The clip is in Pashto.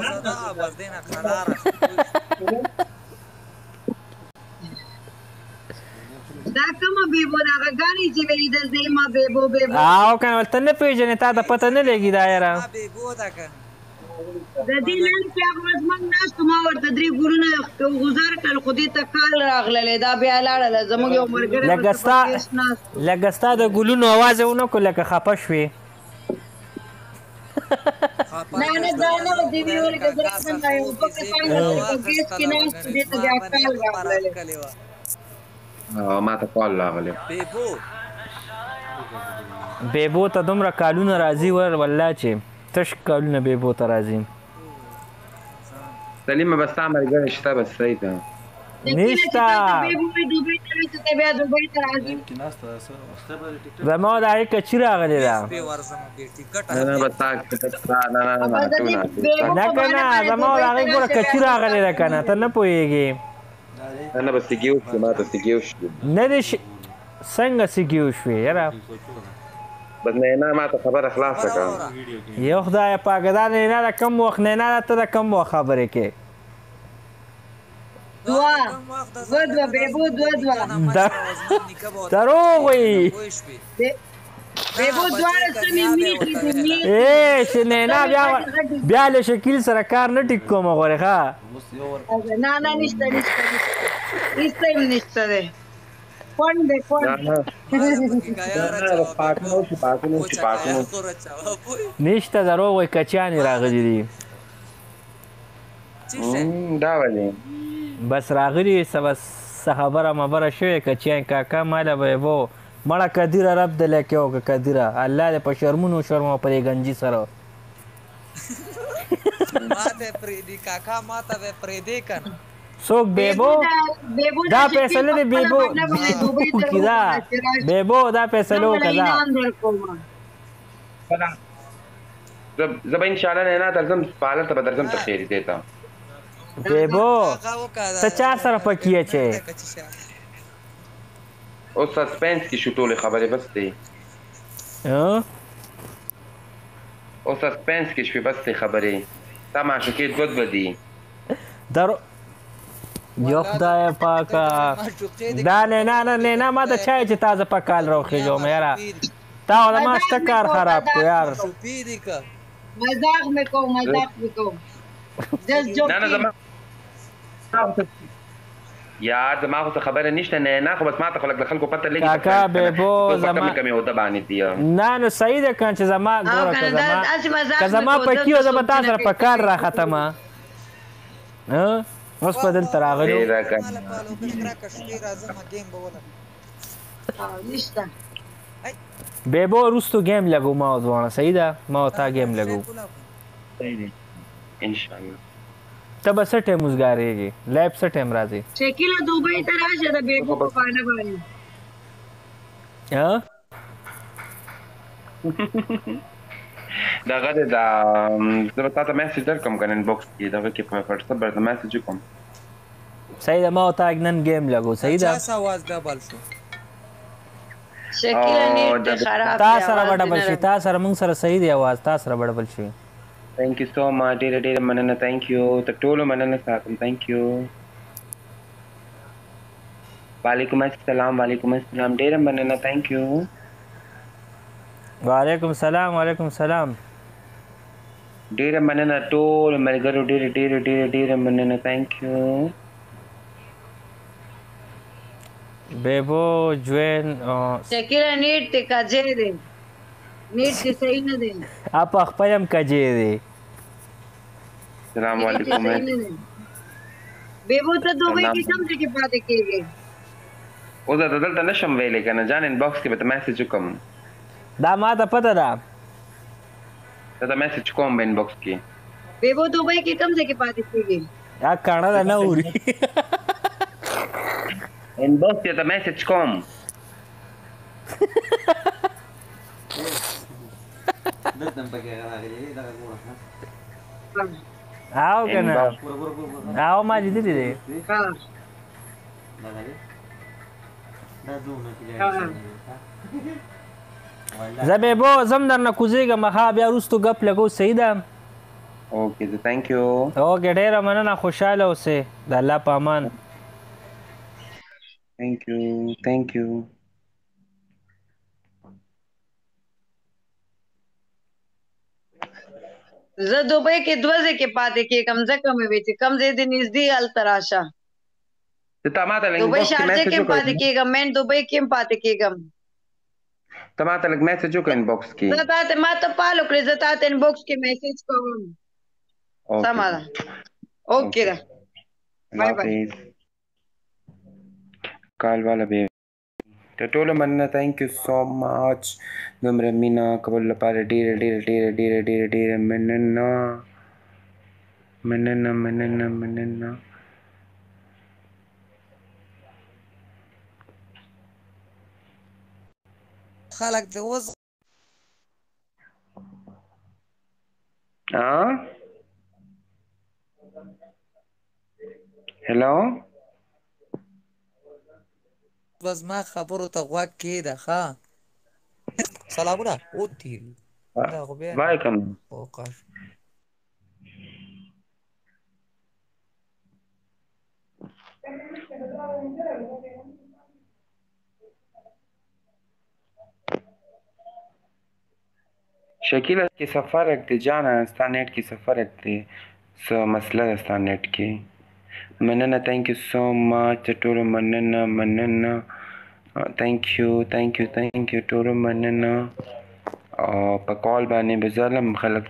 ښځه ده بس دی نه قناره دا کومه بیبو دا غاړي چې ویلې د زېما بیبو او کنه ته نه پیژنې تا ته پته نه لګي دا یاره بیبو ده که د دې نن چې هغه ورځ موږ ناستو ما ورته 3 ګلونه غوزار کړل خو دې ته کال راغللی دا بیا لاړله زموږ یو ملګری لکه ستا د ګلونو اواز یې ونه کړو لکه خفه شوې نه نه دا نه و دې ویل که زه څنګه یو په کسان په ګیس کې ناست دې ته بیا کال راغلی ما ته کال راغلی بیبو ته دومره کالونه راځي والله چې تش کالونه بیبو ته راځي سلیمه بس تا ملګری شته بس صحیح ده نشته زما د هغې کچي راغلې ده نه بس تا نه که نه زما د هغې ګوره کچي راغلې ده که نه ته نه پوهېږې نه به سګي وشوې ما ته سګي وشوې نه دې څنګه سګي وشوې یاره بس نینا ما ته خبره خلاصه کړه یو خدای پاکه دا نینا ده کم وخت نینا ده ته د کم وخت خبرې کې دوه بیبو دوه دروغ وایي بیبو دواړه سمې میټې دي چې نینا بیا له شکیل سره کار نه ټیک کومه غواړې ښه نه نه نشته هېڅ نشته دی کونډ دی کونډ نشته دروغ وایي کچیانې راغلي دي دا ولې بس راغلي څه خبره مبره شوې کچیان کاکا ماله بیبو مړه کدیره رب د لکې وکړه کدیره الله دې په شرمونو شرمه په دې ګنجي سره ما ته پرېږدي کاکا ما ته به پرېږدې که نه څوک بیبو دا فیصله دی بیبو کدا بیبو دا فیصله وکړه زه به انشاءالله نینا درځم پالر ته به درځم ته خیري دی ته بیبو ته چا سره پکې اچې اوس سسپنس کې شو ټولې خبرې بس دی اوس سسپنس کې شوې بس دی خبرې تا معشوقې دوه دي یو خدای پاکه دا نه ما ته چای چې تازه په کال راوخېږم یاره تا خو زما شته کار خراب کړو یار مذاق مې کوم یار زما خو څه خبره نشته نه خو بس ما ته خو لږ د خلکو پته لګي کاکا بیبو زما کمې عهده باندې دي نه صحیح ده که زما ګوره که زما پکې و زه به تا سره په کار راختمه اوس په دلته راغلو بیبو وروستو ګیم لګو ما ځوانه صحیح ده ما تا ګیم لګو انشاءالله ته به څه ټایم وزګارېږې لایب څه ټایم راځي شکیله دوبۍ ته راشه د بیبو په بانه باندې دغه دی دا زه به تا ته میسج درکړم که نه انبوکس کې دغه کې په وټساپ باندې میسج وکړم صحیح ده ما او تا نن ګیم لګو صحیح ده آواز ډبل شو شکیله نیټ خراب تا سره به ډبل شي تا سره موږ سره صحیح دی اواز تا سره به ډبل شي تhank you so much ډېره مننه thank you ته ټولو مننه ساتم thank you وعلیکم السلام ډېره مننه thank you وعلیکم السلام ډېره مننه ټول ملګرو ډېره مننه thank you بیبو جوین شکیله نیټ ته کجې دی نیټ کې صحیح نه دی اپ خپل هم کجې دی السلام علیکم بیبو ته دوبۍ کې کوم ځای کې پاتې کېږي اوس دا دلته نشم ویلی که نه جان انباکس کې به ته میسج وکړم دا ما ته پته ده ته میسج کوم به انباکس کې بیبو دوبۍ کې کوم ځای کې پاتې کېږي دا کاڼه ده نه اوري انباکس کې ته میسج کوم او که نه او ما لیدلی دی زه بیبو زم درنه کوزېږم ښه بیا وروستو ګپ لګو صحیح ده اوکې زه تhank you. اوکې ډېره مننه خوشحاله اوسئ د الله په امان thank you. زه دوبۍ کې 2 ځای کې پاتې کېږم ځکه مې وی چې کم ځای دې نږدې هلته راشه ته ما ته لږ دوبۍ inbox کې شارجه message کې هم پاتې وکړه. کېږم مین دوبۍ کې هم پاتې کېږم ته ما ته لږ message وکړه inbox کې. زه تاته ما ته پالو کړې زه تاته انبوکس کې میسج کوم اوکې. سمه ده اوکې ده الله بای بای حافظ. کال والا به ته ټولو مننه thank you so much. دومره مینه کول لپاره ډېره ډېره ډېره ډېره ډېره ډېره مننه مننه مننه مننه. خلک دې اوس هلو بس ما خبرو ته غوږ کېږده ښه سلامونه او تیر دا خو بیا وعلیکم. اوقاش شکیله کې څه فرق دی جانه ستا نیټ کې څه فرق دی څه مسله ده ستا نیټ کې مننه thank you so much ټولو مننه مننه thank you ټولو مننه په کال باندې به ظلم خلک